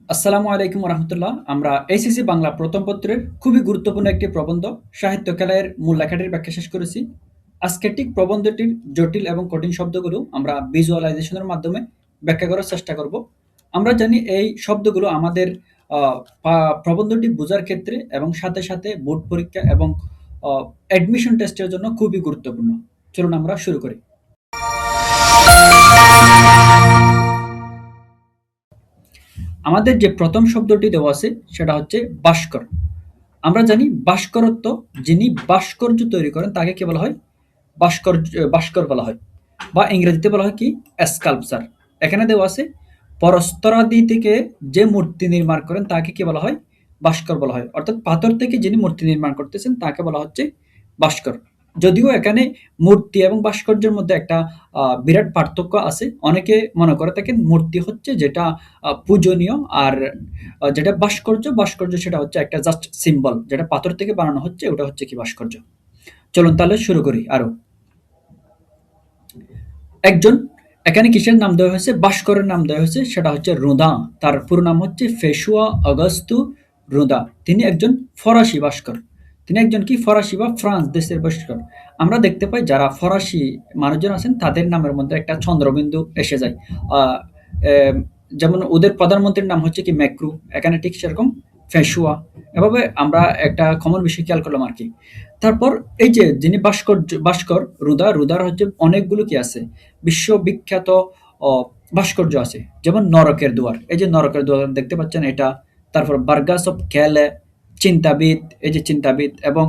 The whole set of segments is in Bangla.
আসসালামু আলাইকুম রহমতুল্লাহ। আমরা এইচএসসি বাংলা প্রথম পত্রের খুবই গুরুত্বপূর্ণ একটি প্রবন্ধ সাহিত্য খেলায়ের মূল লেখাটির ব্যাখ্যা শেষ করেছি। আজকে ঠিক প্রবন্ধটির জটিল এবং কঠিন শব্দগুলো আমরা ভিজুয়ালাইজেশনের মাধ্যমে ব্যাখ্যা করার চেষ্টা করব। আমরা জানি এই শব্দগুলো আমাদের প্রবন্ধটি বোঝার ক্ষেত্রে এবং সাথে সাথে বোর্ড পরীক্ষা এবং অ্যাডমিশন টেস্টের জন্য খুবই গুরুত্বপূর্ণ। চলুন আমরা শুরু করি। আমাদের যে প্রথম শব্দটি দেওয়া আছে সেটা হচ্ছে ভাস্কর। আমরা জানি ভাস্করত্ব, যিনি ভাস্কর্য তৈরি করেন তাকে কি বলা হয়? ভাস্কর বলা হয়, বা ইংরেজিতে বলা হয় কি? স্কাল্পচার। এখানে দেওয়া আছে প্রস্তরাদি থেকে যে মূর্তি নির্মাণ করেন তাকে কি বলা হয়? ভাস্কর বলা হয়। অর্থাৎ পাথর থেকে যিনি মূর্তি নির্মাণ করতেছেন তাকে বলা হচ্ছে ভাস্কর। যদিও এখানে মূর্তি এবং ভাস্কর্যের মধ্যে একটা বিরাট পার্থক্য আছে। অনেকে মনে করে থাকেন মূর্তি হচ্ছে যেটা পূজনীয়, আর যেটা ভাস্কর্য সেটা হচ্ছে একটা জাস্ট সিম্বল, যেটা পাথর থেকে বানানো হচ্ছে ওটা হচ্ছে কি ভাস্কর্য। চলুন তাহলে শুরু করি আরো। একজন, এখানে কিসের নাম দেওয়া হয়েছে? ভাস্করের নাম দেওয়া হয়েছে, সেটা হচ্ছে রুদা। তার পুরো নাম হচ্ছে ফেসুয়া অগস্তু রুদা। তিনি একজন ফরাসি ভাস্কর। তিনি একজন কি? ফরাসি বা ফ্রান্স দেশের ভাস্কর। আমরা দেখতে পাই যারা ফরাসি মানুষজন আছেন তাদের নামের মধ্যে একটা চন্দ্রবিন্দু এসে যায়। আহ, এম, যেমন ওদের প্রধানমন্ত্রীর নাম হচ্ছে কি ম্যাক্রু, এখানে ঠিক সেরকম ফেসুয়া। এভাবে আমরা একটা কমন বিষয় খেয়াল করলাম আর কি। তারপর এই যে যিনি ভাস্কর রুদার হচ্ছে অনেকগুলো কি আছে বিশ্ববিখ্যাত অ, ভাস্কর্য আছে। যেমন নরকের দুয়ার, এই যে নরকের দুয়ার দেখতে পাচ্ছেন এটা। তারপর বার্গাস অফ ক্যালে, চিন্তাবিদ, এই যে চিন্তাবিদ, এবং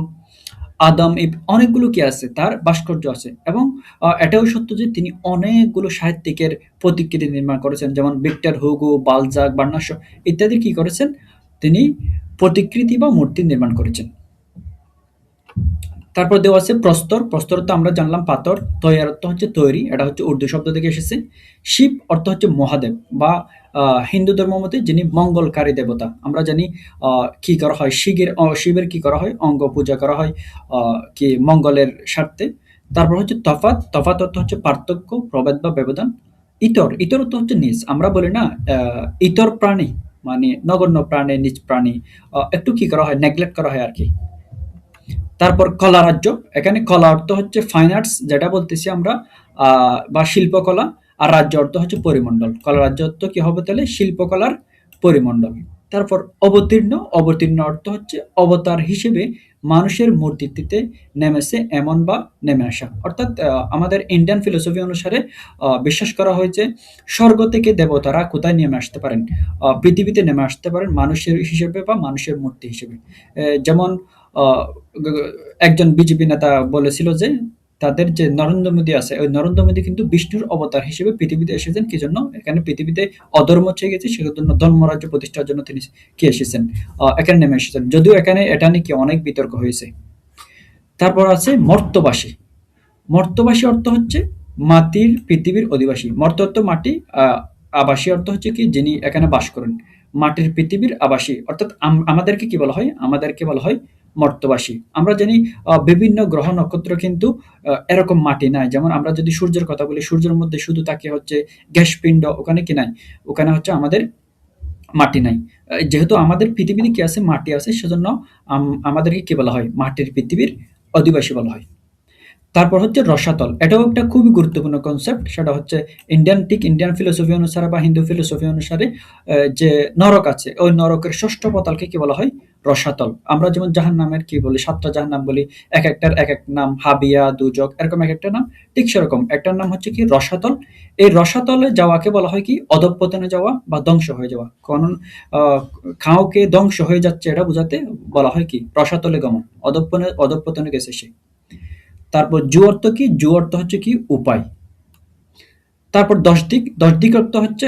আদম ইব, অনেকগুলো কি আছে তার ভাস্কর্য আছে। এবং এটাও সত্য যে তিনি অনেকগুলো সাহিত্যিকের প্রতিকৃতি নির্মাণ করেছেন, যেমন ভিক্টর হুগো, বালজাক, বার্নাস ইত্যাদি কি করেছেন? তিনি প্রতিকৃতি বা মূর্তি নির্মাণ করেছেন। তারপর দেওয়া আছে প্রস্তর। প্রস্তর তো আমরা জানলাম পাথর। তৈয়ার অর্থ হচ্ছে তৈরি, এটা হচ্ছে উর্দু শব্দ থেকে এসেছে। শিব অর্থ হচ্ছে মহাদেব, বা হিন্দু ধর্ম মতে যিনি মঙ্গলকারী দেবতা। আমরা জানি কি করা হয়, শিবের কি করা হয়? অঙ্গ পূজা করা হয় কি মঙ্গলের স্বার্থে। তারপর হচ্ছে তফাৎ। তফাৎ অর্থ হচ্ছে পার্থক্য, প্রভেদ বা ব্যবধান। ইতর অর্থ হচ্ছে নিজ। আমরা বলি না ইতর প্রাণী, মানে নগণ্য প্রাণী, নিজ প্রাণী একটু কি করা হয়? নেগলেক্ট করা হয় আর কি। তারপর কলা রাজ্য। এখানে কলা অর্থ হচ্ছে ফাইন আর্টস, যেটা বলতেছি আমরা, বা শিল্পকলা। আর রাজ্য অর্থ হচ্ছে পরিমণ্ডল। কলা রাজ্য অর্থ কি হবে তাহলে? শিল্পকলার পরিমণ্ডল। তারপর অবতীর্ণ অর্থ হচ্ছে অবতার হিসেবে মানুষের মূর্তিতে নেমেছে এমন বা নেমে আসা। অর্থাৎ আমাদের ইন্ডিয়ান ফিলোসফি অনুসারে বিশ্বাস করা হয়েছে স্বর্গ থেকে দেবতারা কোথায় নেমে আসতে পারেন? পৃথিবীতে নেমে আসতে পারেন মানুষের হিসেবে বা মানুষের মূর্তি হিসেবে। যেমন আহ, একজন বিজেপি নেতা বলেছিল যে তাদের যে নরেন্দ্র মোদী আছে, ওই নরেন্দ্র মোদী কিন্তু বিষ্ণুর অবতার হিসেবে পৃথিবীতে এসেছেন। কি জন্য? এখানে পৃথিবীতে অধর্ম ছেয়ে গেছে, সেজন্য ধর্মরাজ্য প্রতিষ্ঠার জন্য তিনি কি এসেছেন, এখানে নেমে এসেছেন। যদিও এখানে এটা নিয়ে কি অনেক বিতর্ক হয়েছে। তারপর আছে মর্ত্যবাসী। মর্ত্যবাসী অর্থ হচ্ছে মাটির পৃথিবীর অধিবাসী। মর্ত অর্থ মাটি, আবাসী অর্থ হচ্ছে কি? যিনি এখানে বাস করেন। মাটির পৃথিবীর আবাসী, অর্থাৎ আমাদেরকে কি বলা হয়? আমাদেরকে বলা হয় মর্ত্যবাসী। আমরা জানি বিভিন্ন গ্রহ নক্ষত্র কিন্তু এরকম মাটি নাই। যেমন আমরা যদি সূর্যের কথা বলি, সূর্যের মধ্যে শুধু তাকে হচ্ছে গ্যাস পিণ্ড, ওখানে কি নাই? ওখানে হচ্ছে আমাদের মাটি নাই। যেহেতু আমাদের পৃথিবীতে কি আছে? মাটি আছে, সেজন্য আমাদেরকে কি বলা হয়? মাটির পৃথিবীর অধিবাসী বলা হয়। তারপর হচ্ছে রসাতল। এটাও একটা খুবই গুরুত্বপূর্ণ কনসেপ্ট। সেটা হচ্ছে ইন্ডিয়ান ফিলোসফি অনুসারে বা হিন্দু ফিলোসফি অনুসারে যে নরক আছে, ওই নরকের ষষ্ঠ পাতালকে কি বলা হয়? রসাতল। আমরা যেমন জাহান্নামের কি বলি? ৭টা জাহান্নাম বলি, একেকটার একেক নাম, হাবিয়া, দুজক, এরকম একেকটা নাম। ঠিক সেরকম একটার নাম হচ্ছে কি? রসাতল। এই রসাতলে যাওয়াকে বলা হয় কি? অধঃপতনে যাওয়া বা ধ্বংস হয়ে যাওয়া। কারণ আ কাউকে ধ্বংস হয়ে যাচ্ছে এটা বোঝাতে বলা হয় কি? রসাতলে গমন। অধঃপতনে গেছে সে। তারপর জু অর্থ কি? জু অর্থ হচ্ছে কি? উপায়। তারপর ১০ দিক। ১০ দিক অর্থ হচ্ছে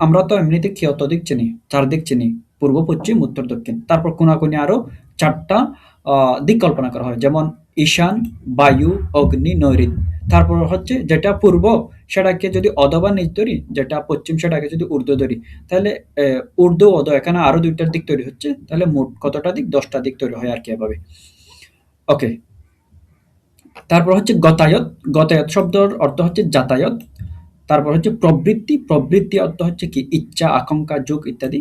আমরা তো এমনিতে কি অত দিক চিনি? ৪ দিক চিনি। পূর্ব, পশ্চিম, উত্তর, দক্ষিণ। তারপর কোনাকুনি আরো ৪ টা দিক কল্পনা করা হয়। যেমন ঈশান, বায়ু, অগ্নি, নৈঋত। তারপর হচ্ছে যেটা পূর্ব সেটাকে যদি অধ বা নিচ ধরি, যেটা পশ্চিম সেটাকে যদি ঊর্ধ্ব ধরি, তাহলে ঊর্ধ্ব, অধ এখানে আরো ২ টার দিক তৈরি হচ্ছে। তাহলে মোট কতটা দিক? ১০ টা দিক তৈরি হয় আরকি এভাবে। ওকে। তারপর হচ্ছে গতায়ত। গতায়ত শব্দর অর্থ হচ্ছে যাতায়াত। তারপর হচ্ছে প্রবৃত্তি, প্রবৃত্তি অর্থ হচ্ছে কি ইচ্ছা, আকাঙ্ক্ষা, যোগ ইত্যাদি।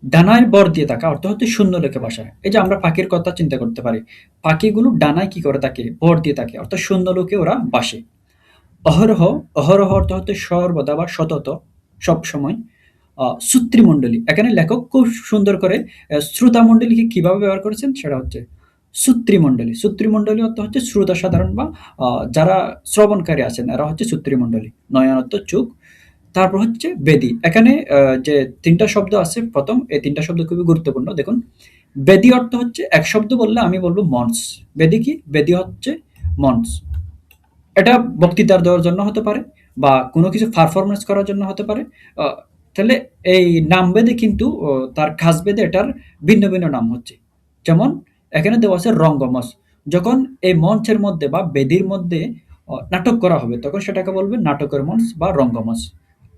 ডানায় বর দিয়ে থাকা অর্থ হচ্ছে শূন্য লেখে ভাষায়। এই যে আমরা পাখির কথা চিন্তা করতে পারি, পাখিগুলো ডানায় কি করে থাকে, বর দিয়ে থাকে, অর্থাৎ শূন্য লোকে ওরা বাসে। অহরহ, অহরহ অর্থ হচ্ছে সর্বদা বা সতত, সবসময়। শ্রোতৃমণ্ডলী, এখানে লেখক খুব সুন্দর করে শ্রোতামণ্ডলীকে কিভাবে ব্যবহার করেছেন সেটা হচ্ছে শ্রোতৃমণ্ডলী। শ্রোতৃমণ্ডলী অর্থ হচ্ছে শ্রোতা সাধারণ বা যারা শ্রবণকারী আছেন এরা হচ্ছে শ্রোতৃমণ্ডলী। নয়ন অর্থ চোখ। তারপর হচ্ছে বেদী। এখানে যে ৩ টা শব্দ আছে, প্রথম এই ৩ টা শব্দ খুবই গুরুত্বপূর্ণ। দেখুন, বেদী অর্থ হচ্ছে এক শব্দ বললে আমি বলব মঞ্চ। বেদী কি? বেদী হচ্ছে মঞ্চ। এটা বক্তৃতা দেওয়ার জন্য হতে পারে বা কোনো কিছু পারফরম্যান্স করার জন্য হতে পারে। আ তাহলে এই নামভেদে কিন্তু তার কাজভেদে এটার ভিন্ন, ভিন্ন নাম হচ্ছে। যেমন এখানে দেওয়া আছে রঙ্গমঞ্চ। যখন এই মঞ্চের মধ্যে বা বেদির মধ্যে নাটক করা হবে তখন সেটাকে বলবে নাটকের মঞ্চ বা রঙ্গমঞ্চ।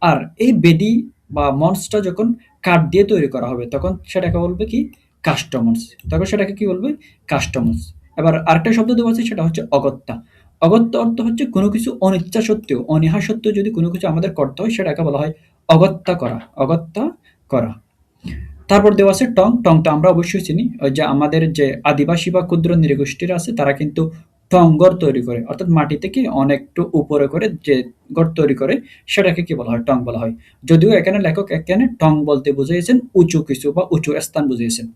আর এই বেদি বা মঞ্চটা যখন কাঠ দিয়ে তৈরি করা হবে তখন সেটাকে বলবে কি? কাষ্ঠমঞ্চ। তখন সেটাকে কি বলবে? কাষ্ঠমঞ্চ। এবার আরেকটা শব্দ দেওয়া আছে সেটা হচ্ছে অগত্যা। অগত্য অর্থ হচ্ছে কোনো কিছু অনিচ্ছা সত্ত্বেও, অনীহা সত্ত্বেও যদি কোনো কিছু আমাদের করতে হয় সেটাকে বলা হয় অগত্যা করা, অগত্যা করা। তারপর দেওয়া আছে টং। টংটা আমরা অবশ্যই চিনি। ওই যে আমাদের যে আদিবাসী বা ক্ষুদ্র নৃগোষ্ঠীরা আছে তারা কিন্তু টং ঘর তৈরি করে। অর্থাৎ মাটি থেকে অনেকটু উপরে করে যে ঘর তৈরি করে সেটাকে কি বলা হয়? টং বলা হয়। যদিও এখানে লেখক এখানে টং বলতে বুঝিয়েছেন উঁচু কিছু বা উঁচু স্থান বুঝিয়েছেন।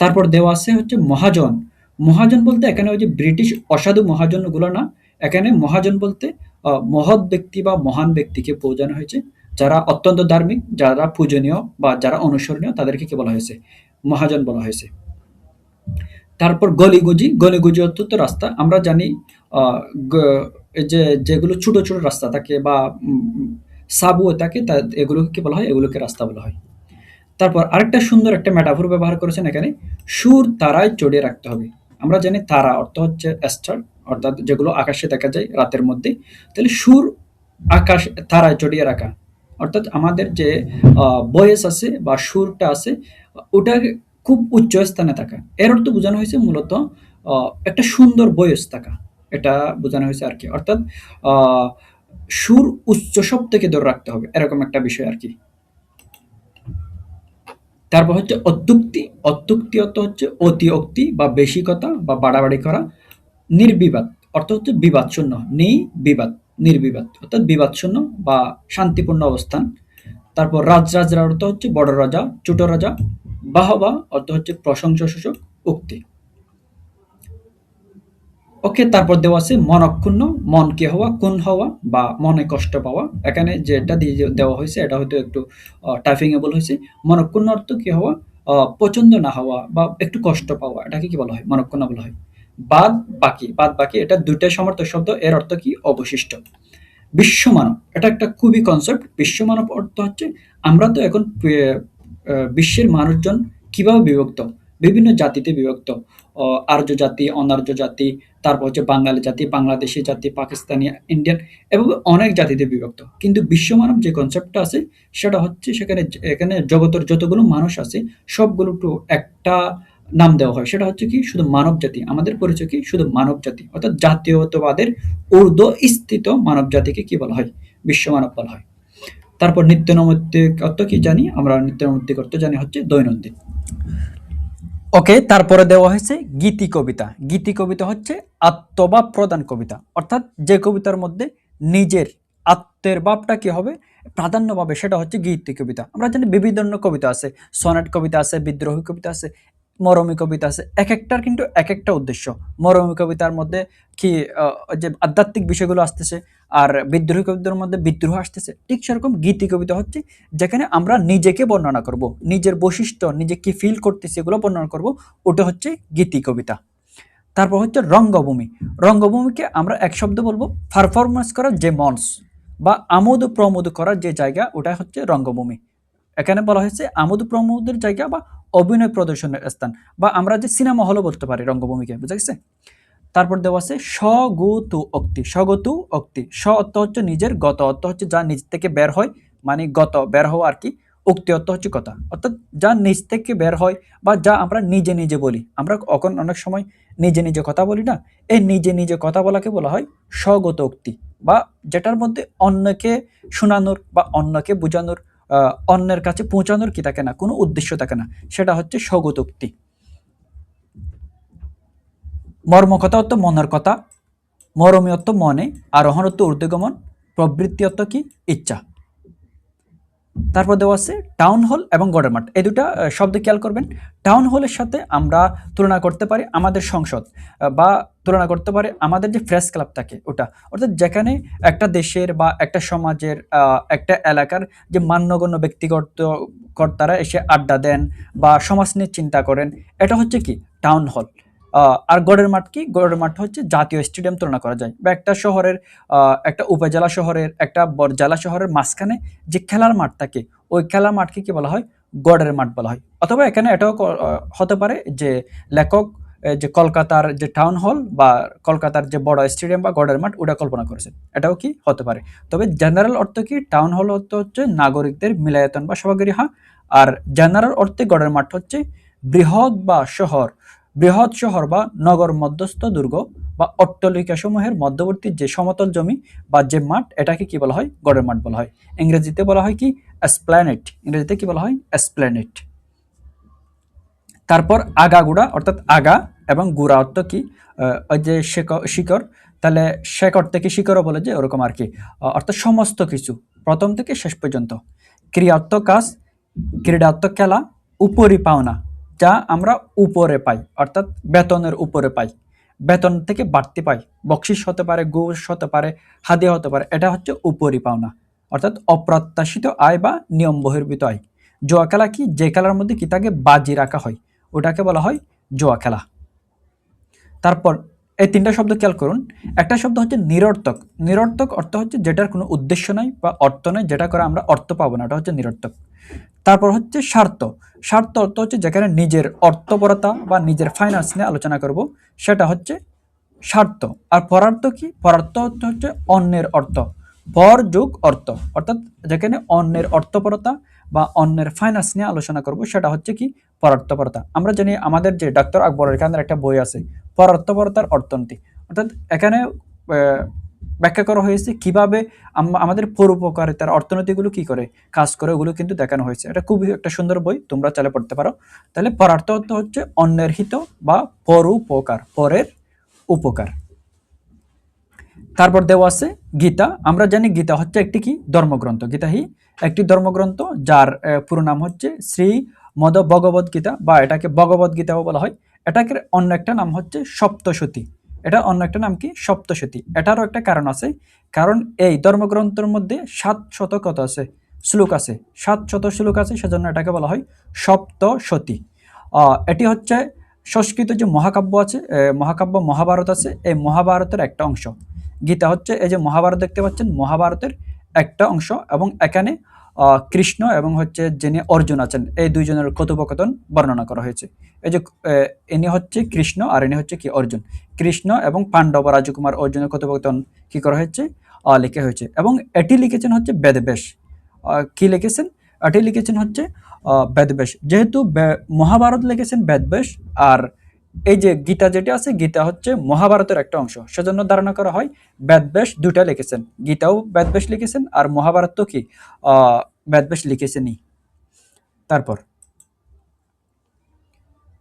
তারপর দেওয়া আছে হচ্ছে মহাজন। মহাজন বলতে এখানে ওই যে ব্রিটিশ অসাধু মহাজনগুলো না, এখানে মহাজন বলতে মহৎ ব্যক্তি বা মহান ব্যক্তিকে বোঝানো হয়েছে। যারা অত্যন্ত ধার্মিক, যারা পূজনীয় বা যারা অনুসরণীয় তাদেরকে কি বলা হয়েছে? মহাজন বলা হয়েছে। তারপর গলিগুজি। গলিগুজি অর্থ তো রাস্তা। আমরা জানি আ গ এই যে যেগুলো ছোট, ছোট রাস্তা থাকে বা সাবওয়ে থাকে এগুলোকে কি বলা হয়? এগুলোকে রাস্তা বলা হয়। তারপর আরেকটা সুন্দর একটা মেটাফোর ব্যবহার করেছেন এখানে, সুর তারায় চড়িয়ে রাখতে হবে। আমরা জানি তারা অর্থ হচ্ছে স্টার, অর্থাৎ যেগুলো আকাশে দেখা যায় রাতের মধ্যে। তাহলে সুর আকাশ তারায় চড়িয়ে রাখা, অর্থাৎ আমাদের যে ভয়েস আছে বা সুরটা আছে ওটা খুব উচ্চ স্থানে থাকা। এর অর্থ বোঝানো হয়েছে মূলত একটা সুন্দর ভয়েস থাকা। এটা বোঝানো হয়েছে আরকি। অর্থাৎ আ সুর উচ্চ সব থেকে ধরে রাখতে হবে। এরকম একটা বিষয় আরকি। তারপর হচ্ছে অত্যুক্তি। অত্যুক্তি অর্থ হচ্ছে অতিশয়োক্তি বা বেশি কথা বা বাড়াবাড়ি করা। নির্বিবাদ অর্থ হচ্ছে বিবাদশূন্য। বিবাদ, নির্বিবাদ অর্থাৎ বিবাদশূন্য বা শান্তিপূর্ণ অবস্থান। তারপর রাজরাজরা অর্থ হচ্ছে বড় রাজা, ছোট রাজা। বাহবা অর্থ হচ্ছে প্রশংসাসূচক উক্তি। ওকে, তারপর দেওয়া আছে মনক্ষুণ্ণ। মনকে হওয়া, খুন হওয়া বা মনে কষ্ট পাওয়া। এখানে যেটা দিয়ে দেওয়া হয়েছে এটা হয়তো একটু টাইপিংয়েবল হয়েছে। মনক্ষুণ্ণ অর্থ কি হওয়া? পছন্দ না হওয়া বা একটু কষ্ট পাওয়া। এটাকে কি বলা হয়? মনক্ষুণ্ণ বলা হয়। বাদ বাকি, বাদ বাকি এটা ২ টাই সমার্থক শব্দ। এর অর্থ কি? অবশিষ্ট। বিশ্বমানব, এটা একটা খুবই কনসেপ্ট। বিশ্বমানব অর্থ হচ্ছে আমরা তো এখন বিশ্বের মানুষজন কিভাবে বিভক্ত? বিভিন্ন জাতিতে বিভক্ত। আর্য জাতি, অনার্য জাতি, তারপর হচ্ছে বাঙালি জাতি, বাংলাদেশী জাতি, পাকিস্তানি, ইন্ডিয়ান, এভাবে অনেক জাতিতে বিভক্ত। কিন্তু বিশ্বমানব যে কনসেপ্টটা আছে সেটা হচ্ছে এখানে জগতের যতগুলো মানুষ আছে সবগুলোকে একটা নাম দেওয়া হয়। সেটা হচ্ছে কি? শুধু মানব জাতি। আমাদের পরিচয় কি? শুধু মানব জাতি। অর্থাৎ জাতীয়তাবাদের ঊর্ধ্ব স্থিত মানব জাতিকে কি বলা হয়? বিশ্বমানব বলা হয়। তারপর নিত্য নৈমিত্তিক অর্থ কি জানি? আমরা নিত্য নৈমিত্তিক অর্থ জানি হচ্ছে দৈনন্দিন। ওকে, তারপরে দেওয়া হয়েছে গীতি কবিতা। গীতি কবিতা হচ্ছে আত্মভাব প্রধান কবিতা, অর্থাৎ যে কবিতার মধ্যে নিজের আত্মের ভাবটা কি হবে? প্রাধান্য পাবে, সেটা হচ্ছে গীতি কবিতা। আমরা জানি বিভিন্ন কবিতা আছে, সনেট কবিতা আছে, বিদ্রোহী কবিতা আছে, মরমী কবিতা আছে। এক একটার কিন্তু এক একটা উদ্দেশ্য। মরমী কবিতার মধ্যে কি যে আধ্যাত্মিক বিষয়গুলো আসতেছে, আর বিদ্রোহী কবিতার মধ্যে বিদ্রোহ আসতেছে। ঠিক সেরকম গীতি কবিতা হচ্ছে যেখানে আমরা নিজেকে বর্ণনা করব, নিজের বৈশিষ্ট্য, নিজে কি ফিল করতেছি এগুলো বর্ণনা করব, ওটা হচ্ছে গীতি কবিতা। তারপর হচ্ছে রঙ্গভূমি। রঙ্গভূমিকে আমরা এক শব্দ বলবো পারফরমেন্স করার যে মঞ্চ বা আমোদ প্রমোদ করার যে জায়গা, ওটা হচ্ছে রঙ্গভূমি। এখানে বলা হয়েছে আমোদ প্রমোদের জায়গা বা অভিনয় প্রদর্শনের স্থান, বা আমরা যে সিনেমা হলও বলতে পারি রঙ্গভূমিকে, বুঝা গেছে? তারপর দেওয়া আছে স্বগতু অক্তি। স্বগতু অক্তি, স্ব অর্থ হচ্ছে নিজের, গত অর্থ হচ্ছে যা নিজ থেকে বের হয়, মানে গত বের হওয়া আর কি। উক্তি অর্থ হচ্ছে কথা, অর্থাৎ যা নিজ থেকে বের হয় বা যা আমরা নিজে নিজে বলি। আমরা অনেক সময় নিজে নিজে কথা বলি না, এই নিজে নিজে কথা বলাকে বলা হয় স্বগত উক্তি বা যেটার মধ্যে অন্যকে শোনানোর বা অন্যকে বোঝানোর, অন্যের কাছে পৌঁছানোর কি থাকে না, কোনো উদ্দেশ্য থাকে না, সেটা হচ্ছে স্বগতোক্তি। মর্মকথা অর্থ মনের কথা, মরমী অর্থ মনে, আরোহণ অর্থ ঊর্ধ্বগমন, প্রবৃত্তি অর্থ কি ইচ্ছা। তারপর দেওয়া আছে টাউন হল এবং গড়ের মাঠ, এই দুটা শব্দ খেয়াল করবেন। টাউন হলের সাথে আমরা তুলনা করতে পারি আমাদের সংসদ, বা তুলনা করতে পারি আমাদের যে প্রেস ক্লাব থাকে ওটা, অর্থাৎ যেখানে একটা দেশের বা একটা সমাজের একটা এলাকার যে মান্যগণ্য ব্যক্তিগত কর্তারা এসে আড্ডা দেন বা সমাজ নিয়ে চিন্তা করেন, এটা হচ্ছে কি টাউন হল। আর গড়ের মাঠ কি, গড়ের মাঠ হচ্ছে জাতীয় স্টেডিয়াম তুলনা করা যায়, বা একটা শহরের একটা উপজেলা শহরের একটা জেলা শহরের মাঝখানে যে খেলার মাঠ থাকে, ওই খেলার মাঠকে কি বলা হয়, গড়ের মাঠ বলা হয়। অথবা এখানে এটাও হতে পারে যে লেখক যে কলকাতার যে টাউন হল বা কলকাতার যে বড় স্টেডিয়াম বা গড়ের মাঠ ওটা কল্পনা করেছেন, এটাও কি হতে পারে। তবে জেনারেল অর্থ কি, টাউন হল অর্থ হচ্ছে নাগরিকদের মিলায়তন বা সভাগৃহ, আর জেনারেল অর্থে গড়ের মাঠ হচ্ছে বৃহৎ বা শহর, বৃহৎ শহর বা নগর মধ্যস্থ দুর্গ বা অট্টালিকা সমূহের মধ্যবর্তী যে সমতল জমি বা যে মাঠ, এটাকে কি বলা হয়, গড়ের মাঠ বলা হয়। ইংরেজিতে বলা হয় কি এসপ্ল্যানেড, ইংরেজিতে কি বলা হয় এসপ্ল্যানেড। তারপর আগাগোড়া অর্থাৎ আগা এবং গুড়া অর্থ কি, ওই যে শিকড়, তাহলে শেকড় থেকে শিকড়ও বলে যে ওরকম আর কি, অর্থাৎ সমস্ত কিছু প্রথম থেকে শেষ পর্যন্ত। ক্রিয়া অর্থ কাজ, ক্রীড়া অর্থ খেলা, উপরি পাওনা যা আমরা উপরে পাই, অর্থাৎ বেতনের উপরে পাই, বেতন থেকে বাড়তি পাই, বকশিস হতে পারে, ঘুষ হতে পারে, হাদিয়া হতে পারে, এটা হচ্ছে উপরি পাওনা, অর্থাৎ অপ্রত্যাশিত আয় বা নিয়ম বহির্ভূত আয়। জুয়া খেলা কি, যে খেলার মধ্যে কি তাকে বাজি রাখা হয়, ওটাকে বলা হয় জুয়া খেলা। তারপর এই তিনটা শব্দ খেয়াল করুন। একটা শব্দ হচ্ছে নিরর্থক, নিরর্থক অর্থ হচ্ছে যেটার কোনো উদ্দেশ্য নাই বা অর্থ নাই, যেটা করে আমরা অর্থ পাবো না, এটা হচ্ছে নিরর্থক। তারপর হচ্ছে স্বার্থ, স্বার্থ অর্থ হচ্ছে যেখানে নিজের অর্থপরতা বা নিজের ফাইন্যান্স নিয়ে আলোচনা করব, সেটা হচ্ছে স্বার্থ। আর পরার্থ কি, পরার্থ অর্থ হচ্ছে অন্যের অর্থ, পর যোগ অর্থ, অর্থাৎ যেখানে অন্যের অর্থপরতা বা অন্যের ফাইন্যান্স নিয়ে আলোচনা করব, সেটা হচ্ছে কি পরার্থপরতা। আমরা জানি আমাদের যে ডক্টর আকবরের খানের একটা বই আছে পরার্থপরতার অর্থনীতি, অর্থাৎ এখানে ব্যাখ্যা করা হয়েছে কিভাবে আমাদের পরোপকারিতার অর্থনীতিগুলো কি করে কাজ করে, ওগুলো কিন্তু দেখানো হয়েছে। এটা খুবই একটা সুন্দর বই, তোমরা চাইলে পড়তে পারো। তাহলে পরার্থ অর্থ হচ্ছে অন্যের হিত বা পরোপকার, পরের উপকার। তারপর দেওয়া আছে গীতা। আমরা জানি গীতা হচ্ছে একটি কি ধর্মগ্রন্থ, গীতাহি একটি ধর্মগ্রন্থ, যার পুরো নাম হচ্ছে শ্রী মদ ভগবদ গীতা, বা এটাকে ভগবদ গীতাও বলা হয়। এটাকে অন্য একটা নাম হচ্ছে সপ্তশতী, এটা অন্য একটা নাম কি সপ্তশতী। এটারও একটা কারণ আছে, কারণ এই ধর্মগ্রন্থের মধ্যে 700 কত আছে শ্লোক আছে, 700 শ্লোক আছে, সেজন্য এটাকে বলা হয় সপ্তশতী। এটি হচ্ছে সংস্কৃত যে মহাকাব্য আছে, মহাকাব্য মহাভারত আছে, এই মহাভারতের একটা অংশ। গীতা হচ্ছে এই যে মহাভারত দেখতে পাচ্ছেন, মহাভারতের একটা অংশ, এবং এখানে কৃষ্ণ এবং হচ্ছে যিনি অর্জুন আছেন, এই দুইজনের কথোপকথন বর্ণনা করা হয়েছে। এই যে ইনি হচ্ছে কৃষ্ণ আর ইনি হচ্ছে কি অর্জুন, কৃষ্ণ এবং পাণ্ডব রাজকুমার অর্জুনের কথোপকথন কি করা হয়েছে, লেখা হয়েছে। এবং এটি লিখেছেন হচ্ছে বেদব্যাস। কি লিখেছেন, এটি লিখেছেন হচ্ছে বেদব্যাস। যেহেতু মহাভারত লিখেছেন বেদব্যাস, আর এই যে গীতা যেটা আছে, গীতা হচ্ছে মহাভারতের একটা অংশ, সেজন্য ধারণা করা হয় বেদব্যাস দুটা লিখেছেন, গীতাও বেদব্যাস লিখেছেন আর মহাভারত তো কি বেদব্যাস লিখেছেনই। তারপর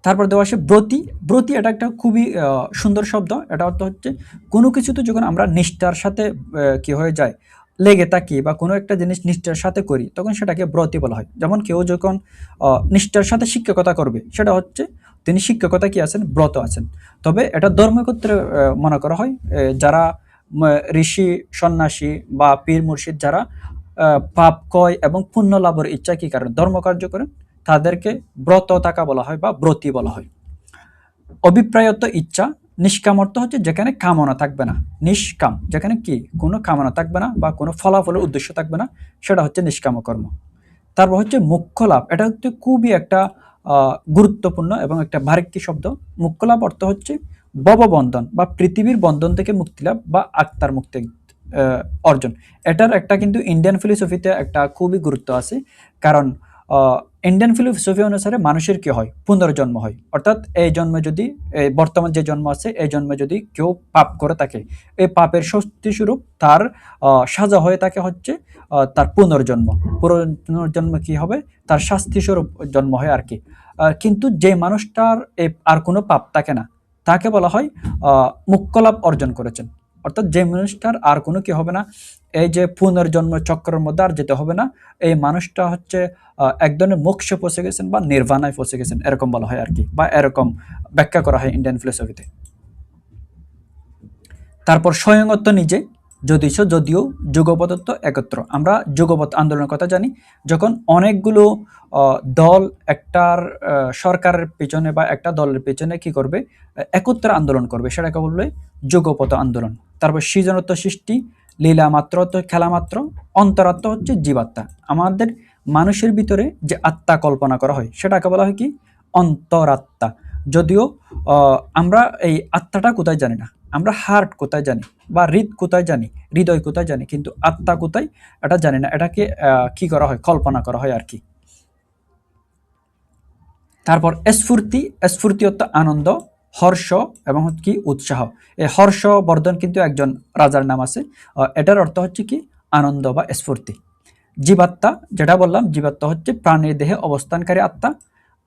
তারপর দেওয়া আসে ব্রতী। ব্রতী এটা একটা খুবই সুন্দর শব্দ। এটা অর্থ হচ্ছে কোনো কিছুতে যখন আমরা নিষ্ঠার সাথে কি হয়ে যায়, লেগে থাকি, বা কোনো একটা জিনিস নিষ্ঠার সাথে করি, তখন সেটাকে ব্রতী বলা হয়। যেমন কেউ যখন নিষ্ঠার সাথে শিক্ষকতা করবে, সেটা হচ্ছে তিনি শিক্ষকতা কি আছেন, ব্রত আছেন। তবে এটা ধর্মক্ষেত্রে মনে করা হয়, যারা ঋষি সন্ন্যাসী বা পীর মুর্শিদ, যারা পাপ কয় এবং পুণ্য লাভের ইচ্ছা কি কারণে ধর্মকার্য করেন, তাদেরকে ব্রত থাকা বলা হয় বা ব্রতী বলা হয়। অভিপ্রায়ত ইচ্ছা, নিষ্কাম অর্থ হচ্ছে যেখানে কামনা থাকবে না, নিষ্কাম যেখানে কি কোনো কামনা থাকবে না বা কোনো ফলাফলের উদ্দেশ্য থাকবে না, সেটা হচ্ছে নিষ্কাম কর্ম। তারপর হচ্ছে মুখ্য লাভ। এটা হচ্ছে খুবই একটা গুরুত্বপূর্ণ এবং একটা ভারিক্কি শব্দ। মুখ্য লাভ অর্থ হচ্ছে ভববন্ধন বা পৃথিবীর বন্ধন থেকে মুক্তি লাভ বা আত্মার মুক্তি অর্জন। এটার একটা কিন্তু ইন্ডিয়ান ফিলোসফিতে একটা খুবই গুরুত্ব আছে, কারণ ইন্ডিয়ান ফিলোসফি অনুসারে মানুষের কি হয়, পুনর্জন্ম হয়। অর্থাৎ এই জন্মে যদি বর্তমান যে জন্ম আছে এই জন্মে যদি কেউ পাপ করে থাকে, এই পাপের শাস্তিস্বরূপ তার সাজা হয়ে থাকে হচ্ছে তার পুনর্জন্ম। পুনর্জন্ম কি হবে, তার শাস্তিস্বরূপ জন্ম হয় আর কি। কিন্তু যে মানুষটার আর কোনো পাপ থাকে না, তাকে বলা হয় মুক্তলাভ অর্জন করেছেন। অর্থাৎ যে মানুষটার আর কোনো কি হবে না, এই যে পুনর্জন্ম চক্রের মধ্যে আর যেতে হবে না, এই মানুষটা হচ্ছে এক ধরনের মোক্ষে পৌঁছে গেছেন বা নির্বাণায় পৌঁছে গেছেন, এরকম বলা হয় আর কি, বা এরকম ব্যাখ্যা করা হয় ইন্ডিয়ান ফিলোসফিতে। তারপর স্বয়ংত্ব নিজে যদিও যুগপদত্ব একত্র। আমরা যুগপৎ আন্দোলনের কথা জানি, যখন অনেকগুলো দল একটার সরকারের পেছনে বা একটা দলের পেছনে কি করবে, একত্রে আন্দোলন করবে, সেটাকে বলবে যুগপৎ আন্দোলন। তারপর সৃজনত্ব সৃষ্টি, লীলা মাত্র তো খেলা মাত্র, অন্তরাত্মা হচ্ছে জীবাত্মা। আমাদের মানুষের ভিতরে যে আত্মা কল্পনা করা হয় সেটাকে বলা হয় কি, অন্তরাত্মা। যদিও আমরা এই আত্মাটা কোথায় জানি না, আমরা হার্ট কোথায় জানি বা কোথায় জানি, হৃদয় কোথায় জানি, কিন্তু আত্মা কোথায় এটা জানি না। এটাকে কি করা হয়, কল্পনা করা হয় আর কি। তারপর স্ফূর্তি অর্থ আনন্দ, হর্ষ এবং কি উৎসাহ। এই হর্ষবর্ধন কিন্তু একজন রাজার নাম আছে, এটার অর্থ হচ্ছে কি আনন্দ বা স্ফূর্তি। জীবাত্মা, যেটা বললাম, জীবাত্মা হচ্ছে প্রাণীর দেহে অবস্থানকারী আত্মা।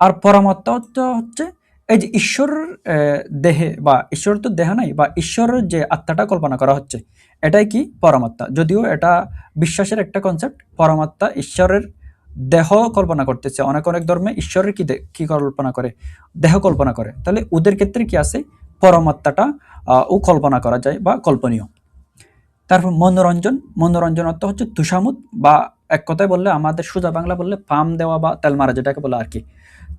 আর পরমাত্মা হচ্ছে এই যে ঈশ্বর দেহে, বা ঈশ্বর তো দেহ নাই, বা ঈশ্বরের যে আত্মাটা কল্পনা করা হচ্ছে এটাই কি পরমাত্মা। যদিও এটা বিশ্বাসের একটা কনসেপ্ট, পরমাত্মা ঈশ্বরের দেহ কল্পনা করতেছে। অনেক অনেক ধর্মে ঈশ্বরের কি কল্পনা করে, দেহ কল্পনা করে। তাহলে ওদের ক্ষেত্রে কি আছে, পরমাত্মাটা ও কল্পনা করা যায় বা কল্পনীয়। তারপর মনোরঞ্জন অর্থ হচ্ছে তুষামুদ, বা এক কথায় বললে, আমাদের সোজা বাংলা বললে পাম দেওয়া বা তেল মারা, যেটাকে বলে আর কি।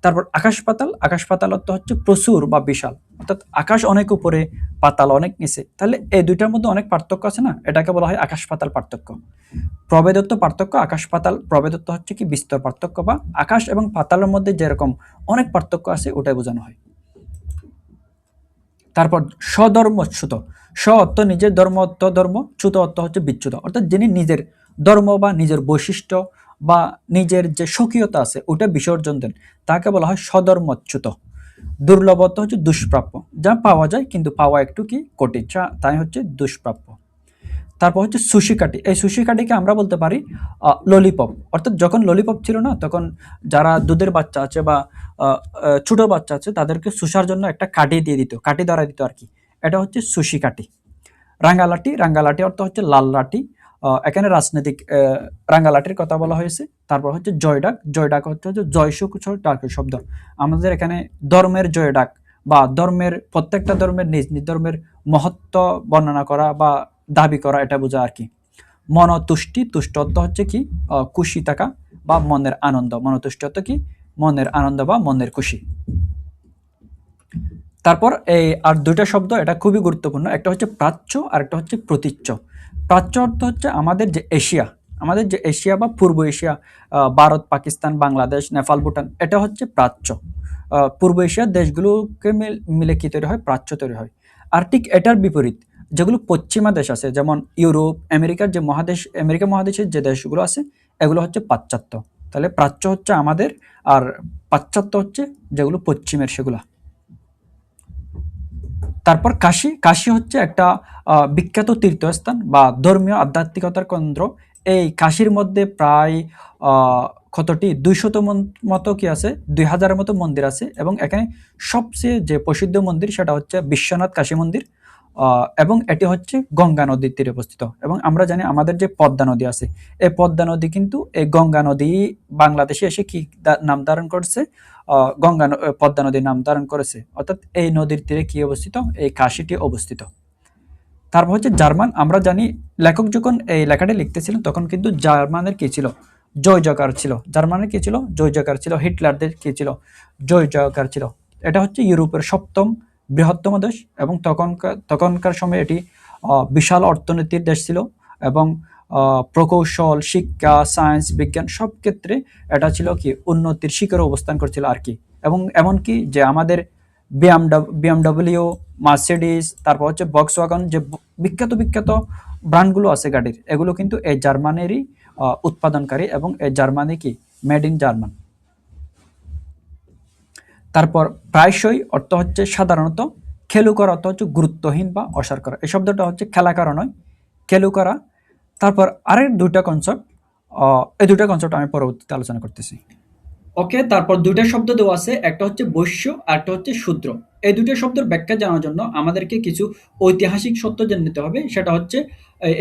তারপর আকাশ পাতাল অর্থ হচ্ছে প্রচুর বা বিশাল। অর্থাৎ আকাশ অনেক উপরে, পাতাল অনেক নিচে। তাহলে এই দুইটার মধ্যে অনেক পার্থক্য আছে না, এটাকে বলা হয় আকাশ পাতাল পার্থক্য। প্রভেদত্ব পার্থক্য, আকাশ পাতাল প্রভেদত্ব হচ্ছে কি বিস্তর পার্থক্য, বা আকাশ এবং পাতালের মধ্যে যেরকম অনেক পার্থক্য আছে ওটাই বোঝানো হয়। তারপর স্বধর্মচ্যুত, অর্থ নিজের ধর্ম, ধর্ম, চ্যুত অর্থ হচ্ছে বিচ্যুত। অর্থাৎ যিনি নিজের ধর্ম বা নিজের বৈশিষ্ট্য বা নিজের যে স্বকীয়তা আছে ওটা বিসর্জন দেন, তাকে বলা হয় স্বধর্মচ্যুত। দুর্লভ অর্থ হচ্ছে দুষ্প্রাপ্য, যা পাওয়া যায় কিন্তু পাওয়া একটু কি কঠিন, তাই হচ্ছে দুষ্প্রাপ্য। তারপর হচ্ছে সুশিকাঠি, এই সুশিকাঠিকে আমরা বলতে পারি ললিপপ। অর্থাৎ যখন ললিপপ ছিল না, তখন যারা দুধের বাচ্চা আছে বা ছোট বাচ্চা আছে তাদেরকে সুসার জন্য একটা কাঠি দিয়ে দিত, কাঠি ধরা দিত আর কি। এটা হচ্ছে সুশিকাঠি। রাঙ্গালাটি অর্থ হচ্ছে লাল লাঠি। এখানে রাজনৈতিক রাঙ্গালাটির কথা বলা হয়েছে। তারপর হচ্ছে জয়ডাক হচ্ছে জয় সুখ ডাক শব্দ। আমাদের এখানে ধর্মের জয়ডাক বা ধর্মের প্রত্যেকটা ধর্মের নিজ নিজ ধর্মের মহত্ব বর্ণনা করা বা দাবি করা, এটা বোঝা আর কি। তুষ্ট অর্থ হচ্ছে কি খুশি থাকা বা মনের আনন্দ। মনতুষ্টি অর্থ কি মনের আনন্দ বা মনের খুশি। তারপর এই আর দুইটা শব্দ, এটা খুবই গুরুত্বপূর্ণ, একটা হচ্ছে প্রাচ্য আর একটা হচ্ছে প্রতীচ্য। প্রাচ্য অর্থ হচ্ছে আমাদের যে এশিয়া বা পূর্ব এশিয়া, ভারত, পাকিস্তান, বাংলাদেশ, নেপাল, ভুটান, এটা হচ্ছে প্রাচ্য। পূর্ব এশিয়ার দেশগুলোকে মিলে কি তৈরি হয়, প্রাচ্য তৈরি হয়। আর ঠিক এটার বিপরীত যেগুলো পশ্চিমা দেশ আছে, যেমন ইউরোপ, আমেরিকা মহাদেশের যে দেশগুলো আছে এগুলো হচ্ছে পাশ্চাত্য। তাহলে প্রাচ্য হচ্ছে আমাদের, আর পাশ্চাত্য হচ্ছে যেগুলো পশ্চিমের সেগুলা। তারপর কাশী হচ্ছে একটা বিখ্যাত তীর্থস্থান বা ধর্মীয় আধ্যাত্মিকতার কেন্দ্র। এই কাশীর মধ্যে প্রায় কতটি 200 মতো কি আছে, 2000-এর মতো মন্দির আছে। এবং এখানে সবচেয়ে যে প্রসিদ্ধ মন্দির সেটা হচ্ছে বিশ্বনাথ কাশী মন্দির। এবং এটি হচ্ছে গঙ্গা নদীর তীরে অবস্থিত। এবং আমরা জানি আমাদের যে পদ্মা নদী আছে, এই পদ্মা নদী কিন্তু এই গঙ্গা নদী বাংলাদেশে এসে কি নাম ধারণ করছে, পদ্মা নদীর নাম ধারণ করেছে। অর্থাৎ এই নদীর তীরে কি অবস্থিত, এই কাশীটি অবস্থিত। তারপর হচ্ছে জার্মান। আমরা জানি লেখক যখন এই লেখাটি লিখতেছিলেন তখন কিন্তু জার্মানের কি ছিল, জয় জয়কার ছিল। জার্মানের কি ছিল, জয় জয়কার ছিল। হিটলারদের কি ছিল, জয় জয়কার ছিল। এটা হচ্ছে ইউরোপের 7ম বৃহত্তম দেশ এবং তখনকার সময় এটি বিশাল অর্থনীতির দেশ ছিল এবং প্রকৌশল, শিক্ষা, সায়েন্স, বিজ্ঞান সব ক্ষেত্রে এটা ছিল কি উন্নতির শিখরে অবস্থান করছিল আর কি। এবং এমনকি যে আমাদের বিএমডব্লিউ, মার্সিডিজ, তারপর হচ্ছে ভক্সওয়াগন, যে বিখ্যাত ব্র্যান্ডগুলো আছে গাড়ির, এগুলো কিন্তু এই জার্মানেরই উৎপাদনকারী এবং এই জার্মানি কি মেড ইন জার্মান। তারপর প্রায়শই অর্থ হচ্ছে সাধারণত, খেলু করা অর্থ হচ্ছে গুরুত্বহীন বা অসার করা। এই শব্দটা হচ্ছে খেলা করা নয়, খেলু করা। তারপর আরেক দুইটা কনসেপ্ট, এই দুইটা কনসেপ্ট আমি পরবর্তীতে আলোচনা করতেছি। ওকে, তারপর দুইটা শব্দ দেওয়া আছে, একটা হচ্ছে বৈশ্য আর একটা হচ্ছে শূদ্র। এই দুইটা শব্দের ব্যাখ্যা জানার জন্য আমাদেরকে কিছু ঐতিহাসিক সত্য জেনে নিতে হবে। সেটা হচ্ছে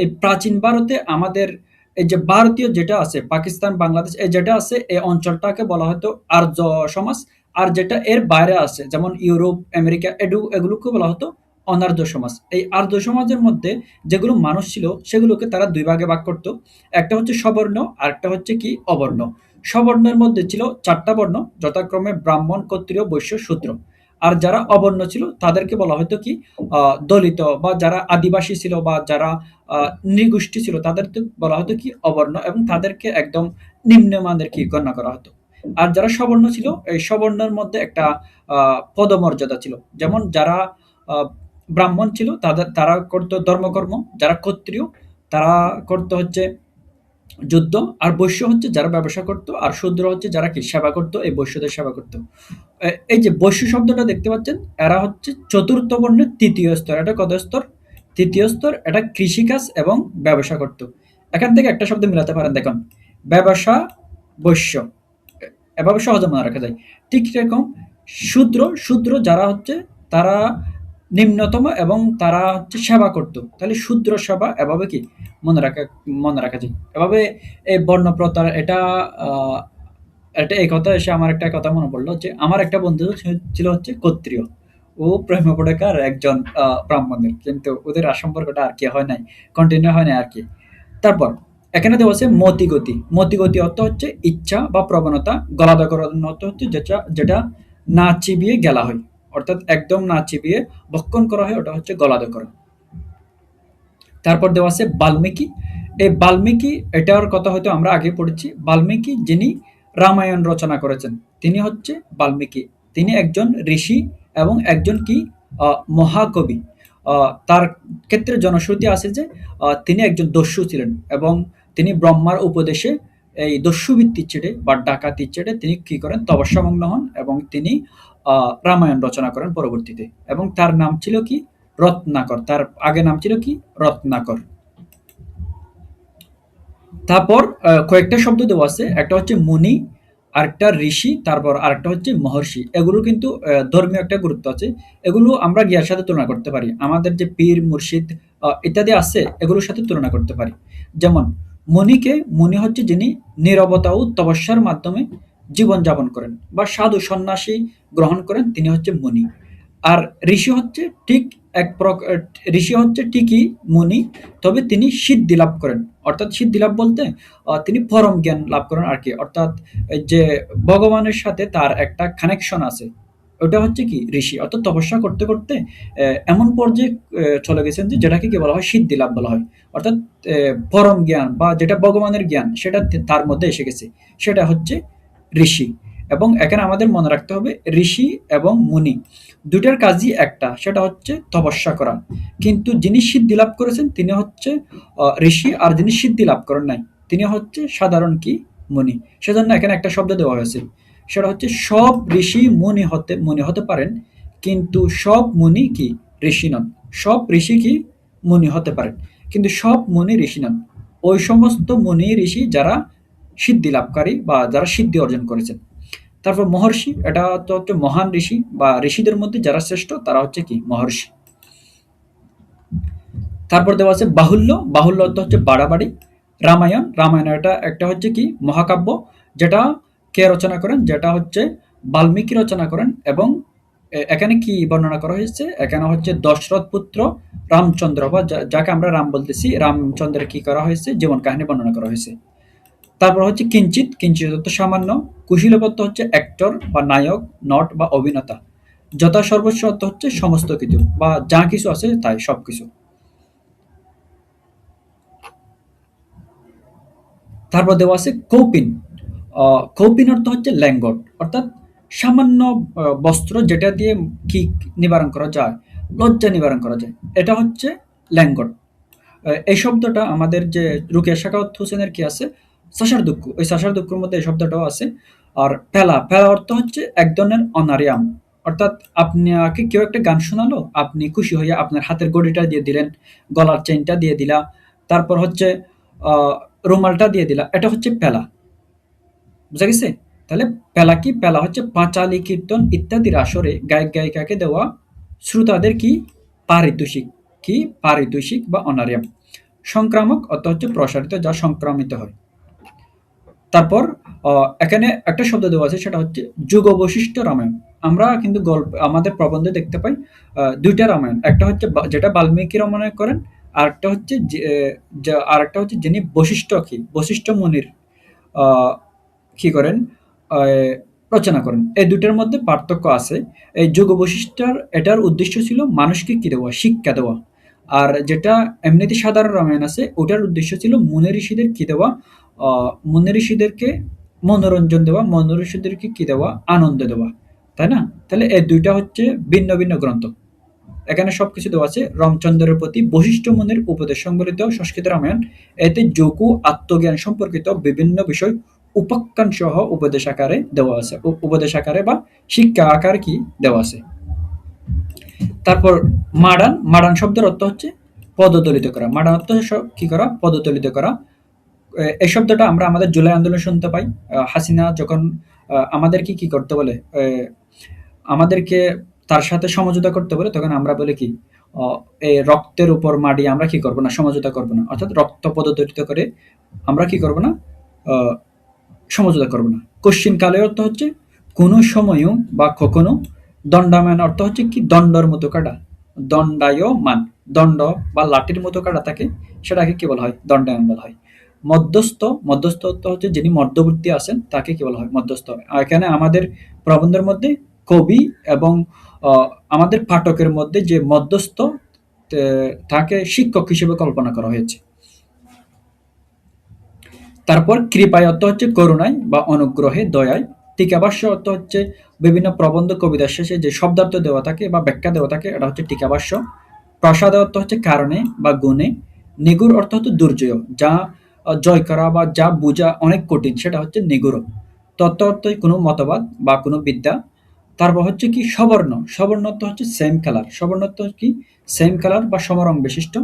এই প্রাচীন ভারতে আমাদের এই যে ভারতীয় যেটা আছে, পাকিস্তান, বাংলাদেশ, এই যেটা আছে, এই অঞ্চলটাকে বলা হতো আর্য সমাজ। আর যেটা এর বাইরে আছে, যেমন ইউরোপ, আমেরিকা, এগুলোকে বলা হতো অনার্য সমাজ। এই আর্য সমাজের মধ্যে যেগুলো মানুষ ছিল সেগুলোকে তারা দুই ভাগে ভাগ করতো। একটা হচ্ছে সবর্ণ আর একটা হচ্ছে কি অবর্ণ। সবর্ণের মধ্যে ছিল চারটা বর্ণ, যথাক্রমে ব্রাহ্মণ, ক্ষত্রিয়, বৈশ্য, শূদ্র। আর যারা অবর্ণ ছিল তাদেরকে বলা হতো কি দলিত, বা যারা আদিবাসী ছিল বা যারা নৃগোষ্ঠী ছিল তাদেরকে বলা হতো কি অবর্ণ, এবং তাদেরকে একদম নিম্নমানের কি গণ্য করা হতো। আর যারা সবর্ণ ছিল, এই সবর্ণের মধ্যে একটা পদমর্যাদা ছিল। যেমন যারা আহ, ব্রাহ্মণ ছিল তারা করতো ধর্মকর্ম, যারা ক্ষত্রিয় তারা করতো হচ্ছে যুদ্ধ, আর বৈশ্য হচ্ছে যারা ব্যবসা করতো, আর শূদ্র হচ্ছে যারা কি সেবা করতো, এই বৈশ্যদের সেবা করতো। এই যে বৈশ্য শব্দটা দেখতে পাচ্ছেন, এরা হচ্ছে চতুর্থ বর্ণের তৃতীয় স্তর। এটা কত স্তর? তৃতীয় স্তর। এটা কৃষিকাজ এবং ব্যবসা করতো। এখান থেকে একটা শব্দ মিলাতে পারেন, দেখুন, ব্যবসা, বৈশ্য, এভাবে সহজে মনে রাখা যায়। ঠিক সেরকম শূদ্র, শূদ্র যারা হচ্ছে তারা নিম্নতম এবং তারা হচ্ছে সেবা করতো। তাহলে শূদ্র সেবা, এভাবে কি মনে রাখা মনে রাখা যায়। এভাবে এই বর্ণপ্রথার এটা আহ, এটা এই কথা এসে আমার একটা কথা মনে পড়লো যে আমার একটা বন্ধু ছিল হচ্ছে ক্ষত্রিয়। ও প্রেমে পড়ে কার একজন ব্রাহ্মণের, কিন্তু ওদের আর সম্পর্কটা আর কি হয় নাই, কন্টিনিউ হয় নাই আর কি। তারপর এখানে দেওয়া আছে মতিগতি। মতিগতি অর্থ হচ্ছে ইচ্ছা বা প্রবণতা। গলাধঃকরণ অর্থ হচ্ছে যেটা যেটা না চিবিয়ে গেলা হয়, অর্থাৎ একদম না চিবিয়ে ভক্ষণ করা হয়, ওটা হচ্ছে গলাধঃকরণ। তারপর দেওয়া আছে বাল্মীকি। এই বাল্মীকি, এটার কথা হয়তো আমরা আগে পড়েছি। বাল্মীকি যিনি রামায়ণ রচনা করেছেন, তিনি হচ্ছে বাল্মীকি। তিনি একজন ঋষি এবং একজন কি মহাকবি। তার ক্ষেত্রে জনশ্রুতি আছে যে তিনি একজন দস্যু ছিলেন, এবং তিনি ব্রহ্মার উপদেশে এই দস্যুবৃত্তির ছেড়ে বা ডাকাতির ছেড়ে তিনি কি করেন, তপস্যামগ্ন হন, এবং তিনি রামায়ণ রচনা করেন পরবর্তীতে। এবং তার নাম ছিল কি, রত্নাকর। তার আগে নাম ছিল কি, রত্নাকর। তারপর কয়েকটা শব্দ দেওয়া আছে, একটা হচ্ছে মুনি, আরেকটা ঋষি, তারপর আরেকটা হচ্ছে মহর্ষি। এগুলো কিন্তু ধর্মীয় একটা গুরুত্ব আছে। এগুলো আমরা জ্ঞার সাথে তুলনা করতে পারি, আমাদের যে পীর মুর্শিদ ইত্যাদি আছে এগুলোর সাথে তুলনা করতে পারি। যেমন মুনি হচ্ছে যিনি নীরবতা ও তপস্যার মাধ্যমে জীবন যাপন করেন বা সাধু সন্ন্যাসী গ্রহণ করেন, তিনি হচ্ছে মুনি। আর ঋষি হচ্ছে ঠিক এক প্রকার, ঋষি হচ্ছে ঠিকই মুনি, তবে তিনি সিদ্ধি লাভ করেন। অর্থাৎ সিদ্ধি লাভ বলতে তিনি পরম জ্ঞান লাভ করেন আর কি। অর্থাৎ এই যে ভগবানের সাথে তার একটা কানেকশন আছে, ওটা হচ্ছে কি ঋষি। অর্থাৎ তপস্যা করতে করতে এমন পর্যায়ে চলে গেছেন যে যেটাকে কি বলা হয়, সিদ্ধি লাভ বলা হয়। অর্থাৎ পরম জ্ঞান বা যেটা ভগবানের জ্ঞান সেটা তার মধ্যে এসে গেছে, সেটা হচ্ছে ঋষি। এবং এখানে আমাদের মনে রাখতে হবে ঋষি এবং মুনি দুইটার কাজই একটা, সেটা হচ্ছে তপস্যা করা। কিন্তু যিনি সিদ্ধি লাভ করেছেন তিনি হচ্ছে ঋষি, আর যিনি সিদ্ধি লাভ করেন নাই তিনি হচ্ছে সাধারণ কি মুনি। সেজন্য এখানে একটা শব্দ দেওয়া হয়েছে, সেটা হচ্ছে সব ঋষি মুনি হতে পারেন, কিন্তু সব মুনি কি ঋষি নন। সব ঋষি কি মুনি হতে পারেন, কিন্তু সব মুনি ঋষি নন। ওই সমস্ত মুনি ঋষি যারা সিদ্ধি লাভকারী বা যারা সিদ্ধি অর্জন করেছেন। তারপর মহর্ষি, এটা তো হচ্ছে মহান ঋষি বা ঋষিদের মধ্যে যারা শ্রেষ্ঠ তারা হচ্ছে কি মহর্ষি। তারপর দেওয়া আছে বাহুল্য। বাহুল্য অর্থ হচ্ছে বাড়াবাড়ি। রামায়ণ এটা একটা হচ্ছে কি মহাকাব্য, যেটা কে রচনা করেন, যেটা হচ্ছে বাল্মীকি রচনা করেন। এবং এখানে কি বর্ণনা করা হয়েছে, এখানে হচ্ছে দশরথ পুত্র রামচন্দ্র বা যাকে আমরা রাম বলতেছি, রামচন্দ্রের কি করা হয়েছে, জীবন কাহিনী বর্ণনা করা হয়েছে। তারপর হচ্ছে কিঞ্চিত। কিঞ্চিত অর্থ সামান্য। কুশীলবদ্ধ হচ্ছে অ্যাক্টর বা নায়ক, নট বা অভিনেতা। যথা সর্বস্ব অর্থ হচ্ছে সমস্ত কিছু বা যা কিছু আছে তাই সবকিছু। তারপর দেওয়া আছে কৌপিন। কৌপিন অর্থ হচ্ছে ল্যাঙ্গট, অর্থাৎ সামান্য বস্ত্র যেটা দিয়ে কি নিবারণ করা যায়, লজ্জা নিবারণ করা যায়, এটা হচ্ছে ল্যাঙ্গট। এই শব্দটা আমাদের যে রুকেয়া শাখাওয়াত হোসেনের কি আছে, সাসার দুঃখ, ওই সাসার দুঃখের মধ্যে এই শব্দটাও আছে। আর পেলা, পেলা অর্থ হচ্ছে এক ধরনের অনারিয়াম, অর্থাৎ আপনাকে কেউ একটা গান শোনালো, আপনি খুশি হয়ে আপনার হাতের ঘড়িটা দিয়ে দিলেন, গলার চেইনটা দিয়ে দিলা, তারপর হচ্ছে রুমালটা দিয়ে দিলা, এটা হচ্ছে পেলা। বুঝা গেছে? তাহলে পেলা কি? পেলা হচ্ছে পাঁচালী, কীর্তন ইত্যাদির আসরে গায়ক গায়িকাকে দেওয়া শ্রোতাদের কি পারিতোষিক, কি পারিতোষিক বা অনারিয়াম। সংক্রামক অর্থ হচ্ছে প্রসারিত, যা সংক্রামিত হয়। তারপর এখানে একটা শব্দ দেওয়া আছে, সেটা হচ্ছে যুগ বৈশিষ্ট্য রামায়ণ। আমরা কিন্তু গল্প আমাদের প্রবন্ধে দেখতে পাই দুইটা রামায়ণ, একটা হচ্ছে যেটা বাল্মীকি রামায়ণ করেন, আরেকটা হচ্ছে আরেকটা হচ্ছে যিনি বশিষ্ঠ কি বশিষ্ঠ মুনির আহ, কি করেন আহ, রচনা করেন। এই দুটার মধ্যে পার্থক্য আছে। এই যুগ বৈশিষ্ট্যের এটার উদ্দেশ্য ছিল মানুষকে কি দেওয়া, শিক্ষা দেওয়া। আর যেটা এমনিতে সাধারণ রামায়ণ আছে, ওটার উদ্দেশ্য ছিল মুনি ঋষিদের কি দেওয়া, মুনি ঋষিদেরকে মনোরঞ্জন দেওয়া, মনি ঋষিদেরকে কি দেওয়া, আনন্দ দেওয়া। তাই না? তাহলে এই দুইটা হচ্ছে ভিন্ন ভিন্ন গ্রন্থ। এখানে সবকিছু দেওয়া আছে। রামচন্দ্রের প্রতি বশিষ্ঠ মুনির উপদেশ সংবলিত সংস্কৃত রামায়ণ। এতে যোগ ও আত্মজ্ঞান সম্পর্কিত বিভিন্ন বিষয় উপাখ্যান সহ উপদেশ আকারে দেওয়া আছে, উপদেশ আকারে বা শিক্ষা আকারে কি দেওয়া আছে। তারপর মাডান, মাডান শব্দের অর্থ হচ্ছে পদদলিত করা। মাডান অর্থ কি করা? পদদলিত করা। এই শব্দটা আমরা আমাদের জুলাই আন্দোলন শুনতে পাই। হাসিনা যখন আমাদেরকে কি করতে বলে, আমাদেরকে তার সাথে সমঝোতা করতে বলে, তখন আমরা বলি কি, এই রক্তের উপর মাড়ি আমরা কি করব না, সমঝোতা করব না। অর্থাৎ রক্ত পদতলিত করে আমরা কি করব না, আহ, সমঝোতা করব না। কোশ্চিন কালে অর্থ হচ্ছে কোনো সময়ও বা কখনো। দণ্ডায়মান অর্থ হচ্ছে কি দণ্ডর মতো কাটা, দণ্ডায়মান, দণ্ড বা লাঠির মতো কাটা থাকে, সেটাকে কি বলা হয়? দণ্ডায়মান বলা হয়। মধ্যস্থ, মধ্যস্থ অর্থ হচ্ছে যিনি মধ্যবর্তী আছেন তাকে কি বলা হয়? মধ্যস্থ। আর এখানে আমাদের প্রবন্ধের মধ্যে কবি এবং আমাদের পাঠকের মধ্যে যে মধ্যস্থ, তাকে শিক্ষক হিসেবে কল্পনা করা হয়েছে। তারপর কৃপায় অর্থ হচ্ছে করুণায় বা অনুগ্রহে, দয়ায়। টিকাভাষ্য অর্থ হচ্ছে বিভিন্ন প্রবন্ধ কবিতার শেষে যে শব্দার্থ দেওয়া থাকে বা ব্যাখ্যা দেওয়া থাকে, এটা হচ্ছে টিকাভাষ্য। প্রসাদ অর্থ হচ্ছে কারণে বা গুণে। নিগুড় অর্থ হচ্ছে দুর্জয়, যা জয় করা বা যা বোঝা অনেক কঠিন, সেটা হচ্ছে নিগুড়। তত্ত্ব অর্থ কোনো মতবাদ বা কোনো বিদ্যা। তারপর হচ্ছে কি সবর্ণ, সবর্ণ অর্থ হচ্ছে সেম কালার, সবর্ণ অর্থ কি সেম কালার বা সমরং বিশিষ্ট।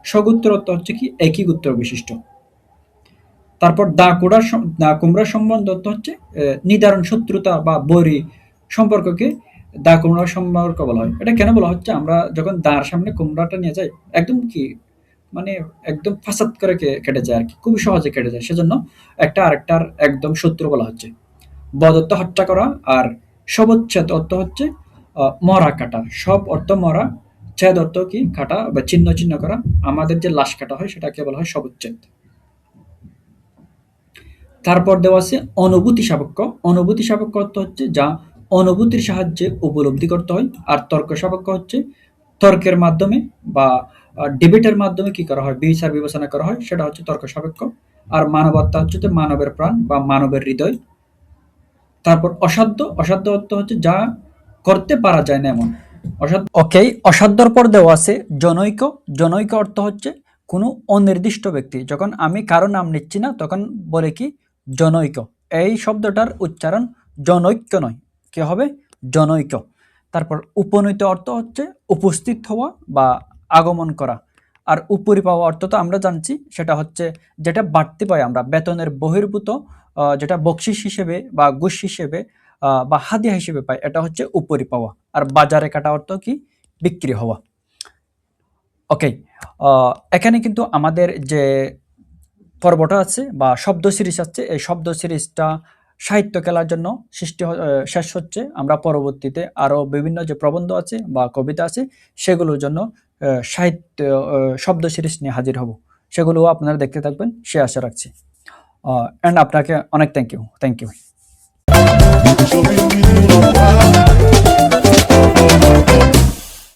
সগোত্র অর্থ হচ্ছে কি একই গোত্র বিশিষ্ট। তারপর দা কুমড়ার সম্বন্ধ অর্থ হচ্ছে নিদারুণ শত্রুতা বা বৈরী সম্পর্ককে দা কুমড়ার সম্পর্ক বলা হয়। এটা কেন বলা হচ্ছে? আমরা যখন দাঁর সামনে কুমড়াটা নিয়ে যাই, একদম কি মানে একদম ফাসাদ করে কেটে যায় আর কি, খুবই সহজে কেটে যায়, সেজন্য একটা আরেকটার একদম শত্রু বলা হচ্ছে। বধ অর্থ হত্যা করা। আর শবচ্ছেদ অর্থ হচ্ছে মরা কাটা। সব অর্থ মরা, ছেদ অর্থ কি কাটা বা চিহ্ন চিহ্ন করা। আমাদের যে লাশ কাটা হয় সেটাকে বলা হয় শবচ্ছেদ। তারপর দেওয়া আছে অনুভূতি সাপেক্ষ। অনুভূতি সাপেক্ষ অর্থ হচ্ছে যা অনুভূতির সাহায্যে উপলব্ধি করতে হয়। আর তর্ক সাপেক্ষ হচ্ছে তর্কের মাধ্যমে বা ডিবেটের মাধ্যমে কি করা হয়, বিচার বিবেচনা করা হয়, সেটা হচ্ছে তর্ক সাপেক্ষ। আর মানবতা হচ্ছে মানবের প্রাণ বা মানবের হৃদয়। তারপর অসাধ্য, অসাধ্য অর্থ হচ্ছে যা করতে পারা যায় না এমন অসাধ্য। ওকে, অসাধ্যর পর দেওয়া আছে জনৈক। জনৈক অর্থ হচ্ছে কোনো অনির্দিষ্ট ব্যক্তি। যখন আমি কারো নাম নিচ্ছি না, তখন বলে কি জনৈক। এই শব্দটার উচ্চারণ জনৈক্য নয়, কি হবে? জনৈক। তারপর উপনীত অর্থ হচ্ছে উপস্থিত হওয়া বা আগমন করা। আর উপরি পাওয়া অর্থ তো আমরা জানছি, সেটা হচ্ছে যেটা বাড়তি পাই আমরা, বেতনের বহির্ভূত যেটা বকশিস হিসেবে বা ঘুষ হিসেবে বা হাদিয়া হিসেবে পাই, এটা হচ্ছে উপরি পাওয়া। আর বাজারে কাটা অর্থ কি বিক্রি হওয়া। ওকে, এখানে কিন্তু আমাদের যে পর্বটা আছে বা শব্দ সিরিজ আছে, এই শব্দ সিরিজটা সাহিত্য খেলার জন্য শেষ হচ্ছে। আমরা পরবর্তীতে আরো বিভিন্ন যে প্রবন্ধ আছে বা কবিতা আছে, সেগুলোর জন্য সাহিত্য শব্দ সিরিজ নিয়ে হাজির হব। সেগুলোও আপনারা দেখতে থাকবেন, সে আশা রাখছি। অ্যান্ড আপনাকে অনেক থ্যাংক ইউ।